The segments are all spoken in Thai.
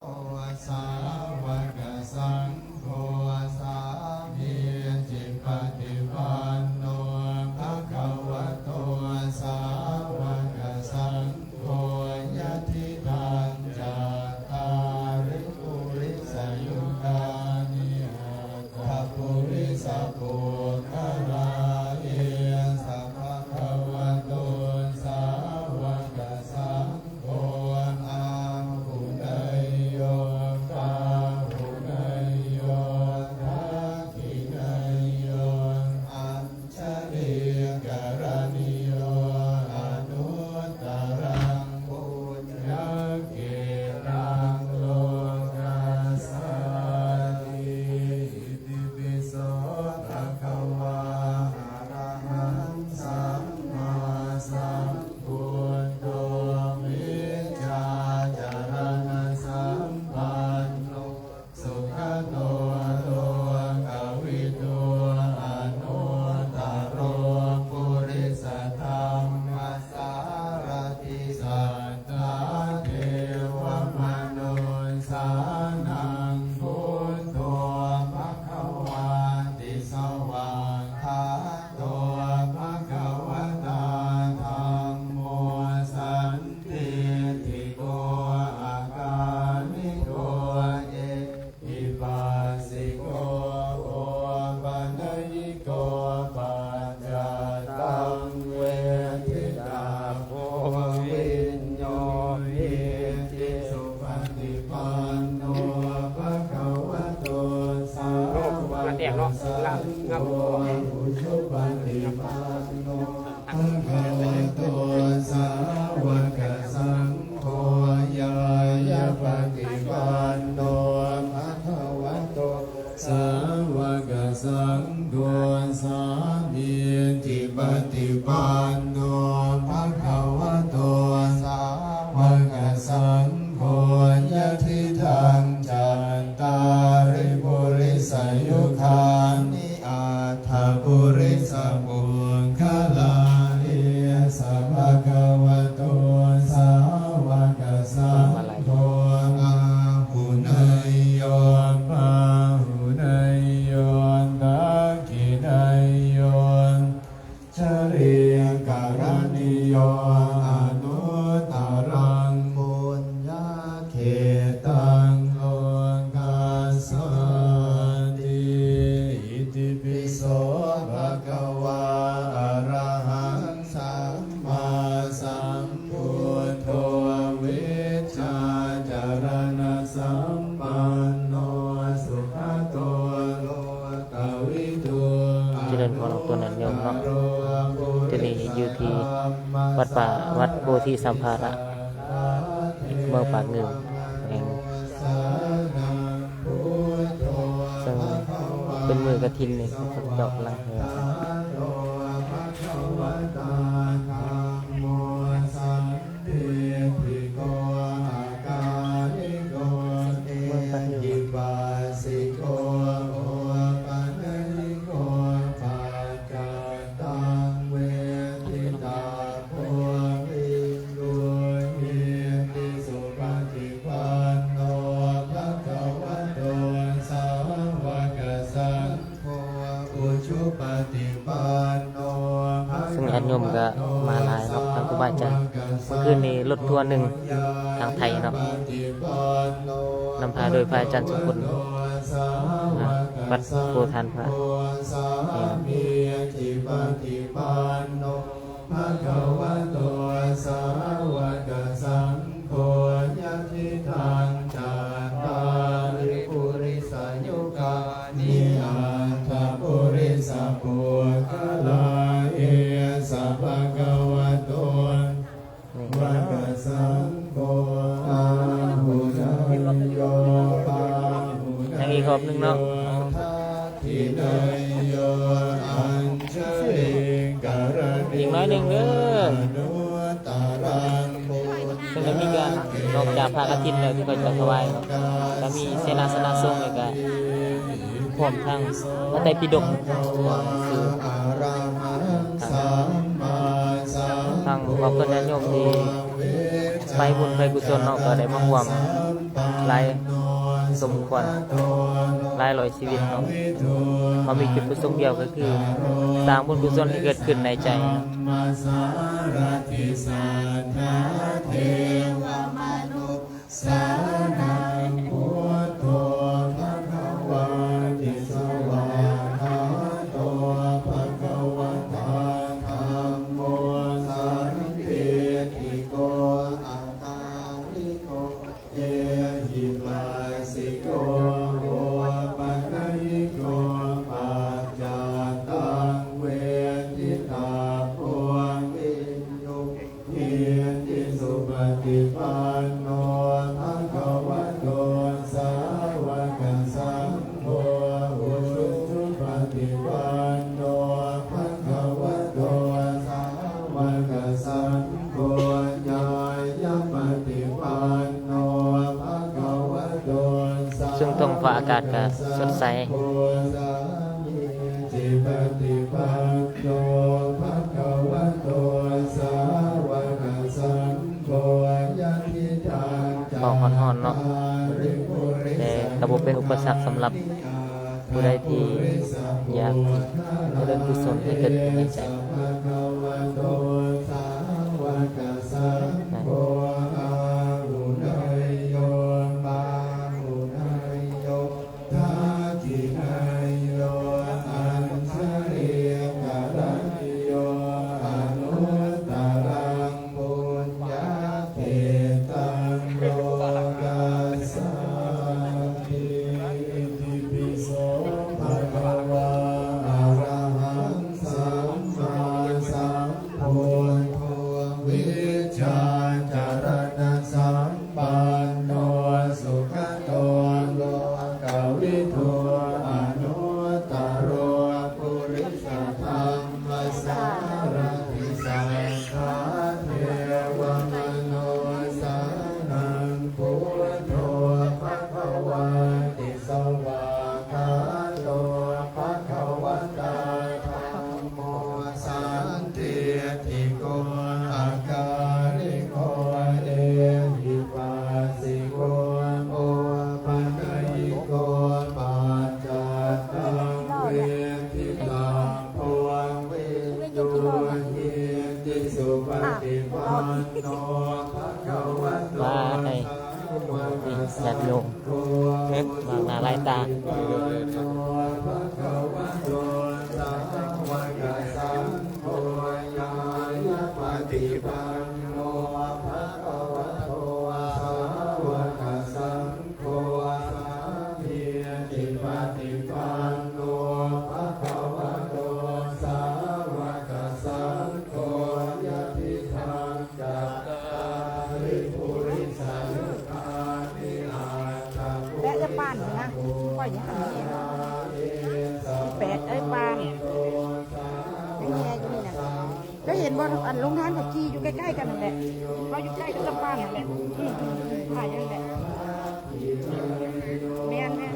โอสาวกสังโฆสามีจิปฏิปันโนภะคะวะโตสาวกสังโฆยะทิทังจัตตาริปุริสยุคานิทัพปุริสปุคลาเอสัพพะวะโตสาวกสังโฆอาหุเนยโยปาหุเนยโยทักขิเนยโยอัญชลีกรณิโยอนุตตรังปุญญเกตังโลกัสสาติอิติปิโสภะคะวะอะระหังสัมมาสัมพุทโธวิชชาจารณสัมปันโนสุขโตโลกวิทูอนุตตโรปุริสธรรมสารติสัทธาเทวมนุสานังพุทโธภคะวาติสวากขาโตภะคะวะตาธัมโมสันติติโกอาการิโกเอหิปัสสิโกโอปัญญิโกปัจจตังเวทิตาโพวิญโยหิติสุปฏิปันโนภะคะวะโตสาวกสังโฆอุชุปฏิปันโนภะคะวะโตสาวกสังโฆยายาปฏิปันโนภะคะวะโตสาวกสังโฆสามีจิปฏิปันโนภะคะวะโตสาวกสังโฆยะทิทังจัตตาริปุริสยุคานิอาถาปุริสปุคลาเอสัพพะคะวะโตสาวกสังโฆอาหุเนยโยปาหุเนยโยทักขิเนยโยชลีการณิโยอนุตตรังปุญญเขตังโลกัสสาติอิติปิโสภะคะวะอะระหังสัมมาสัมพุทโธวิชชาจารณสัมปันโนสุขโตโลกวิทูเจริญพรของตัวนั้นโยมเนาะที่นี่อยู่ที่วัดป่าวัดโพธิสัมภาระเมืองปากเงิมแห่งซึ่งเป็นมือกระถินนี่พระเจ้ากำลังเฮือซึ่งญาติโยมก็มาหลายเนาะทางครูบาอาจารย์เมื่อคืนนี้รถทัวร์หนึ่งทางไทยเนาะนำพาโดยพระอาจารย์สุขุนวัดโพธานพระนี่เนาะ ภะคะวะโตสาวกสังโฆยะทิทังจัตตาริปุริสยุคานิอาถาปุริสปุคลาเอสัพพะคะวะโตวะกสังโฆอาหุเนยโยปาหุเนย ยังอีกรอบหนึ่งเนาะ ทิเนยโยอัญชลีการณิ อีกน้อยหนึ่งเด้อ นุตตรังปุญ ซึ่งจะมีการนอกจากพระกฐินแล้วที่เขาจะถวายเนาะก็มีเสนาสนะสงฆ์แล้วก็พร้อมทั้งพระไตรปิฎกคือ อะระหังสัมมาสัม ทางครอบครัวญาติโยมที่ไปบุญไปกุศลเนาะก็ได้มาร่วม หลายสมควรหลายร้อยชีวิตเนาะเขามีจุดประสงค์เดียวก็คือสร้างบุญกุศลให้เกิดขึ้นในใจเนาะ สารติสัทธาเทวมนุษย์สานังพุทโธภควาติสวาหาโตภควตาธัมโมสันติติโกอัตตาลิโกเยหิปัสสิโกโหปัญญิโกปัจจตังเวทิตาโพวิญโยเยติสุปฏิปันโนภะคะวะโตสาวกสังโฆอุชุชุปฏิปันโนภะคะวะโตสาวกสังโฆญาญาปฏิปันโนภะคะวะโตสาวก ซึ่งท้องฟ้าอากาศก็สดใส จิปฏิปันโนภะคะวะโตสาวกสังโฆญาติทางจั บอกฮ้อนๆเนาะแต่ก็บ่เป็นอุปสรรคสำหรับผู้ใดที่อยากที่จะเดินกุศลให้เกิดขึ้นในใจ ภะคะวะโตสาวกสังโฆอาหุนายโยบาหุนายโยทาจินายโยอัญชริยกรัญโยอนุตตรังปุญญาเขตังโลกัสสามิอิติปิโสภะคะวะอะระหังสัมมาสัมพุทโธวิชชาจารณะสัมปันโนสุขโตโลกวิทูอนุตตโรปุริสธรรมสารติสัทธาเทวมโนสานังพุทโธภควาติสวาคาโตภควตาธัมโมสันติติโกอาการิโกเอหิปัสสิโกโอปัญญิโกปัจจตังเวทิตาโพวิญโยเยติสุปฏิปันโนภะคะวะโต ว่าให้นี่ญาติโยมเฮ็ดวางหน้าหลายตา ภะคะวะโตสาวกสังโฆญาญาปฏิปันโนภะคะวะโตสาวกสังโฆสามีจิปฏิปันโนภะคะวะโตสาวกสังโฆญาติทังจัตตาริปุริสายุคานิอาตาภุ และจะปานนะปล่อยอย่างนี้แปดปานไม่แย่อยู่นี่นะก็เห็นว่าอันลงทานกับจีอยู่ใกล้ๆกันนั่นแหละเราอยู่ใกล้กับปานนั่นแหละถ่ายยังแหละแม่นแม่น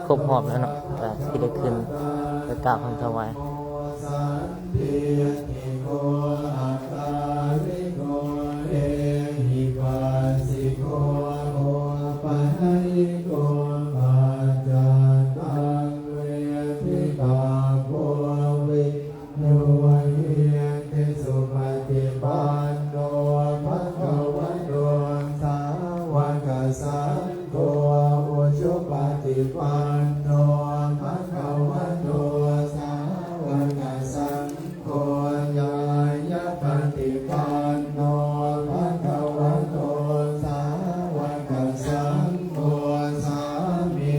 ครบหอบแล้วเนาะก็ที่ได้ขึ้นไปกราบคำถวาย สันติติโกอาการิโกเอหิปัสสิโกโอปัญญิโกปัจจตังเวทิตาโพวิโยเยติสุปฏิปันโนภะคะวะโตสาวกสังโฆอุชุปฏิปันโนภะคะวะโตสาวกสังโฆญาญาปฏิปันโนภะคะวะโตสาวกสังโฆสามี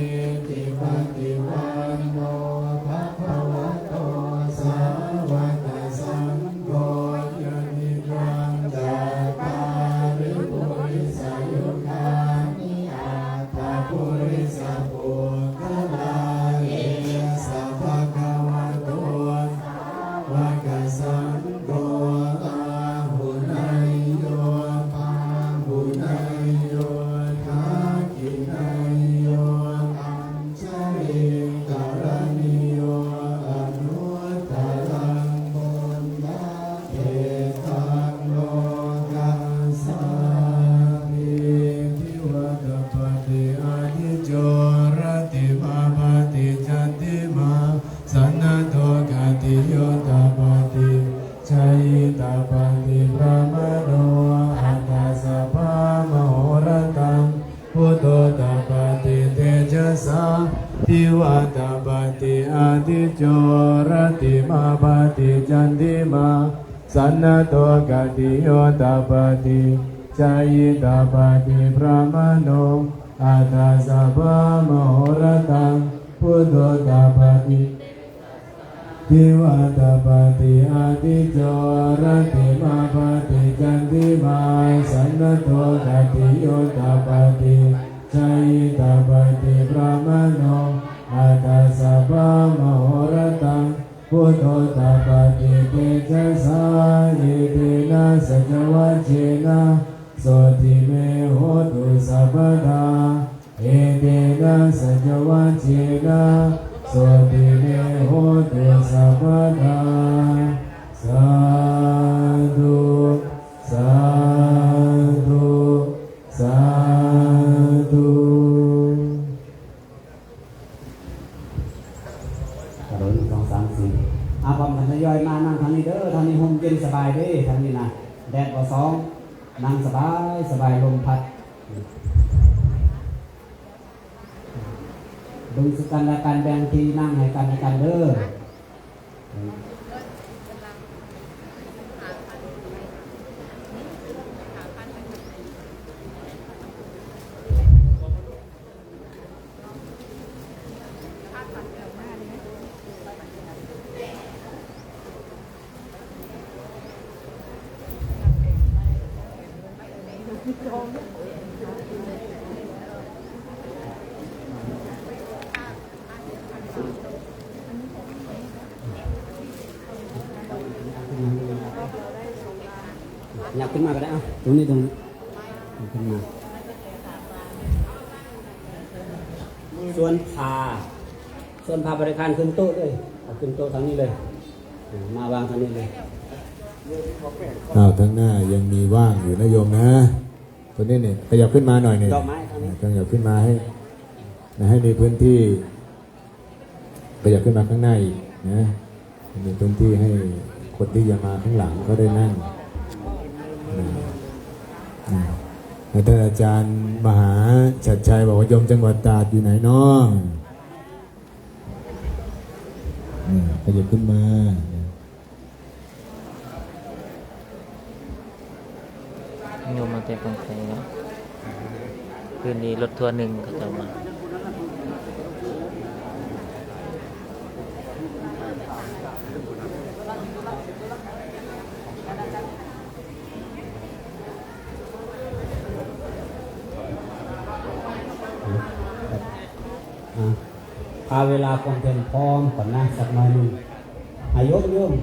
ทิวาตาปฏิอาทิโจรติมาปฏิจันติมาสันนโตกติโยตาปฏิจายิตาปฏิพระมโนอาตาสัพพะมโหรตังพุทโธตาปฏิทิวาตาปฏิอาทิโจรติมาปฏิจันติมาสันนโตกติโยตาปฏิจายิตาปฏิพระมโนอาตาสัพพะมโหรตังพุทโธตาปฏิเตชะสาอิตินาสัจวัชเชนะโสติเมโหตุสัพพดาเอเตนะสัจวัชเชนะโสติเมโหตุสัพพดาสาธุสาธุสาธุ กระโดด1 2 3 4อาความทยอยมานั่งทางนี้เด้อทางนี้ห่มเย็นสบายเด้อทางนี้นะแดดบ่ซ้องนั่งสบายสบายลมพัดดูสกันและการแบ่งที่นั่งให้กันและกันเด้ออยากขึ้นมาก็ได้อ่ะตรงนี้ขึ้นมาส่วนพาบริการขึ้นโต๊ะเลยเอาขึ้นโต๊ะทางนี้เลยมาวางทางนี้เลย ทั้งหน้ายังมีว่างอยู่นะโยมนะตัวนี้เนี่ยขยับขึ้นมาหน่อยเนี่ย ดอกไม้ทางนี้ ขยับขึ้นมาให้มีพื้นที่ขยับขึ้นมาข้างหน้าอีกนะมีพื้นที่ให้คนที่จะมาข้างหลังก็ได้นั่งท่านอาจารย์มหาชัดชัยบอกว่าโยมจังหวัดตราดอยู่ไหนน้องขยับขึ้นมาโยมมาแต่ฟังไทยเนาะคืนนี้รถทัวร์หนึ่งเขาจะมาพาเวลาคงเป็นพร้อมก่อนนะสักหน่อยหนึงอายุโยม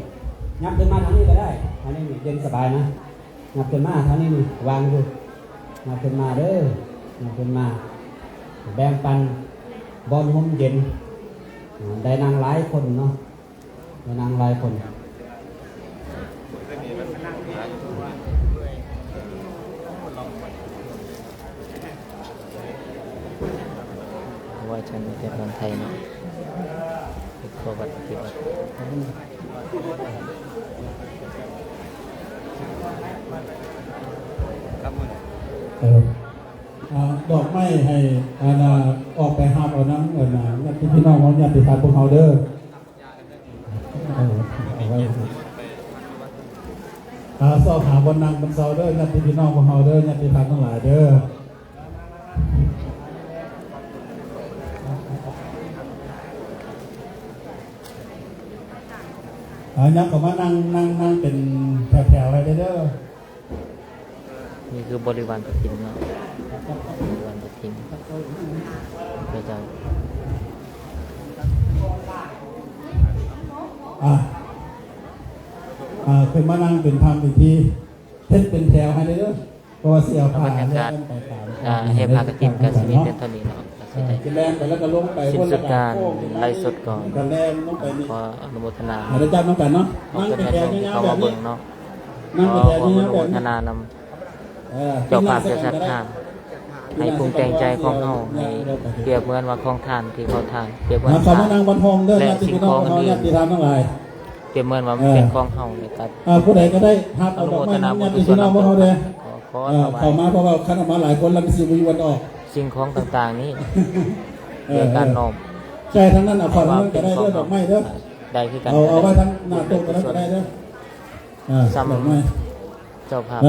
ยับขึ้นมาทางนี้ก็ได้ทางนี้เย็นสบายนะยับขึ้นมาทางนี้นี่วางอยู่ยับขึ้นมาเด้อยับขึ้นมาแบ่งปันบอลห่มเย็นได้นางหลายคนเนาะได้นางหลายคน ว่าฉันเป็นคนไทยเนาะเป็นข้อปฏิบัติดอกไม้ให้ออกไปหาบเอาน้ำญาติพี่น้องของญาติธรรมพวกเขาเด้อเอาไว้สอบหาบนนางบนเสาเด้อญาติพี่น้องของเขาเด้อญาติธรรมทั้งหลายเด้อยักษ์ก็มานั่งเป็นแถวๆอะไรเด้อนี่คือบริวารกฐินเนาะบริวารกฐินพระเจ้าคือมานั่งเป็นธรรมอีกทีเช่นเป็นแถวให้เด้อเพราะว่าเสียผ้าบรรยากาศให้พากฐินกันชีวิตเป็นเท่านี้เนาะกินแรงไปแล้วก็ลงไปสิ้นสุดการไล่สดก่อนกันแรงลงไปนี่ขออนุโมทนาอาจารย์น้องกันเนาะนั่ง เป็น แถว ที่ ยาว เขา ๆแบ มา บ เบิ่ นี้ งเนาะ นั่ง ขอ แถว อนุ ยาวๆ โม แบบ ท นี้ นานำเจ้าภาพเจ้าศรัทธาให้ภูมิใจของเฮาให้เปรียบเหมือนว่าของทานที่เขาทานเปรียบเหมือน เขามานั่งบนห้องเด้อญาติพี่น้องของเขาญาติธรรมทั้งหลายเปรียบเหมือนว่ามันเป็นของเฮาในการผู้ใดก็ได้รับเอาดอกไม้ญาติพี่น้องของเขาเด้อเข้ามาเพราะว่าคณะมาหลายคนแล้วมีสิบวันออกสิ่งของต่างๆนี้เพื่อการน้อม ใช่ทั้งนั้นเอาขอนั้นก็ได้เด้อดอกไม้เด้อ ได้คือกัน เอาไว้ทั้งหน้าโต๊ะก็ได้เด้อดอกไม้ เจ้าภาพ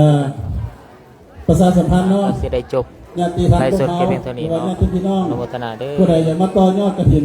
ประชาสัมพันธ์เนาะ สิได้จบ ญาติธรรม ไลฟ์ พว ส ก ด เขา แค่เพียงเท่านี้ หรือว่า เนาะ ญาติพี่น้อง อนุโมทนาเด้อ ผู้ใดอยากมาต่อยอดกฐิน